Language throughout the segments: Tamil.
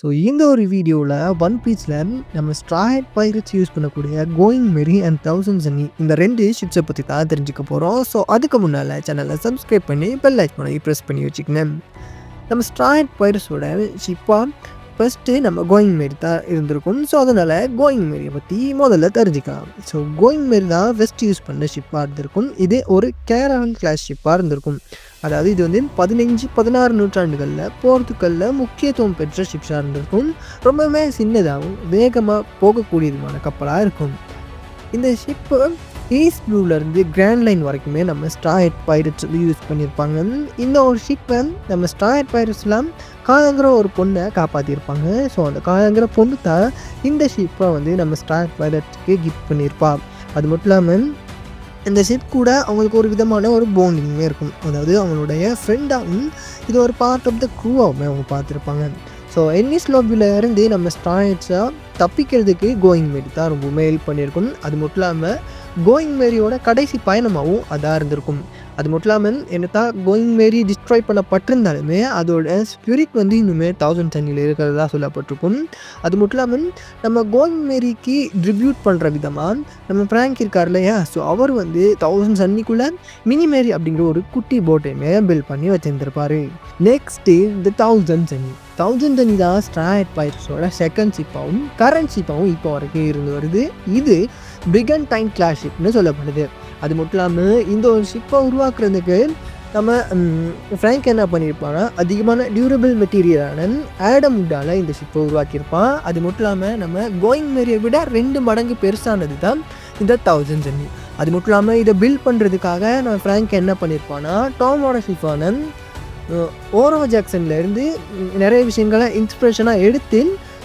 ஸோ இந்த ஒரு வீடியோவில் ஒன் பீஸில் நம்ம ஸ்ட்ராஹெட் பைரட்ஸ் யூஸ் பண்ணக்கூடிய கோயிங் மெரி அண்ட் தௌசண்ட் சன்னி இந்த ரெண்டு ஷிப்ஸை பற்றி தான் தெரிஞ்சுக்க போகிறோம். ஸோ அதுக்கு முன்னால் சேனலை சப்ஸ்கிரைப் பண்ணி பெல் ஐக்கானை ப்ரெஸ் பண்ணி வச்சுக்கோங்க. நம்ம ஸ்ட்ராஹெட் பைரட்ஸோட ஷிப்பாக ஃபஸ்ட்டு நம்ம கோயிங் மெரி தான் இருந்திருக்கும். ஸோ அதனால் கோயிங் மெரியை பற்றி முதல்ல தெரிஞ்சுக்கலாம். ஸோ கோயிங் மெரி தான் ஃபஸ்ட் யூஸ் பண்ண ஷிப்பாக இருந்திருக்கும். இது ஒரு கேரவன் கிளாஸ் ஷிப்பாக இருந்திருக்கும். அதாவது இது வந்து 15-16 நூற்றாண்டுகளில் போர்த்துக்கல்லில் முக்கியத்துவம் பெற்ற ஷிப்ஸாக இருந்திருக்கும். ரொம்பவுமே சின்னதாகவும் வேகமாக போகக்கூடியதுமான கப்பலாக இருக்கும். இந்த ஷிப்பு ஈஸ்ட் ப்ளூலேருந்து கிராண்ட் லைன் வரைக்குமே நம்ம ஸ்ட்ராஹெட் பைரட்ஸ் வந்து யூஸ் பண்ணியிருப்பாங்க. இந்த ஒரு ஷிப்பை நம்ம ஸ்ட்ராஹெட் பைரட்ஸ்லாம் காயாங்கிற ஒரு பொண்ணை காப்பாற்றியிருப்பாங்க. ஸோ அந்த காயாங்கிற பொண்ணு தான் இந்த ஷிப்பை வந்து நம்ம ஸ்ட்ராஹெட் பைரட்ஸ்க்கு கிஃப்ட் பண்ணியிருப்பா. அது மட்டும் இல்லாமல் இந்த ஷிப் கூட அவங்களுக்கு ஒரு விதமான ஒரு பாண்டிங்குமே இருக்கும். அதாவது அவங்களுடைய ஃப்ரெண்டாகவும் இது ஒரு பார்ட் ஆஃப் த க்ரூவாகவுமே அவங்க பார்த்துருப்பாங்க. ஸோ என்னிஸ் லாபியில் இருந்து நம்ம ஸ்ட்ராஹெட்ஸாக தப்பிக்கிறதுக்கு கோயிங் மெரி தான் ரொம்பவுமே ஹெல்ப் பண்ணியிருக்கும். அது மட்டும் இல்லாமல் கோயிங் மெரியோட கடைசி பயணமாகவும் அதாக இருந்திருக்கும். அது மட்டும் இல்லாமல் என்ன தான் கோயிங் மெரி டிஸ்ட்ராய் பண்ணப்பட்டிருந்தாலுமே அதோட ஸ்பிரிட் வந்து இன்னுமே 1000 சன்னியில் இருக்கிறதா சொல்லப்பட்டிருக்கும். அது மட்டும் இல்லாமல் நம்ம கோயிங் மெரிக்கு ட்ரிபியூட் பண்ணுற விதமாக நம்ம ஃப்ராங்க் இருக்கார் இல்லையா, ஸோ அவர் வந்து 1000 சன்னிக்குள்ளே மினி மேரி அப்படிங்கிற ஒரு குட்டி போட்டையுமே பில்ட் பண்ணி வச்சுருந்துருப்பார். நெக்ஸ்ட்டு இந்த 1000 சன்னி தான் ஸ்ட்ராஹெட் பைரட்ஸோட செகண்ட் ஷிப்பாகவும் கரண்ட் ஷிப்பாகவும் இப்போ வரைக்கும் இருந்து வருது. இது பிரிகன்டைன் கிளாஸ் ஷிப்னு சொல்லப்படுது. அது மட்டும் இல்லாமல் இந்த ஒரு ஷிப்பை உருவாக்குறதுக்கு நம்ம ஃப்ராங்க் என்ன பண்ணியிருப்பான்னா அதிகமான டியூரபிள் மெட்டீரியலான ஆடம் வுட்டால் இந்த ஷிப்பை உருவாக்கியிருப்பான். அது மட்டும் இல்லாமல் நம்ம கோயிங் மெரியை விட 2 மடங்கு பெருசானது தான் இந்த 1000 சன்னி. அது மட்டும் இல்லாமல் இதை பில்ட் பண்ணுறதுக்காக நம்ம ஃப்ராங்க் என்ன பண்ணியிருப்பான்னா டாமோட ஷிப்பான ஓரோ ஜாக்சன்லேருந்து நிறைய விஷயங்களை இன்ஸ்பிரேஷனாக எடுத்து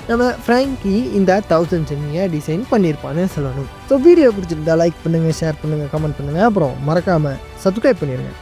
நம்ம ஃப்ராங்கி இந்த 1000 சன்னியை டிசைன் பண்ணியிருப்பான்னு சொல்லணும். ஸோ வீடியோ பிடிச்சிருந்தா லைக் பண்ணுங்கள், ஷேர் பண்ணுங்கள், கமெண்ட் பண்ணுங்கள், அப்புறம் மறக்காமல் சப்ஸ்கிரைப் பண்ணிடுங்க.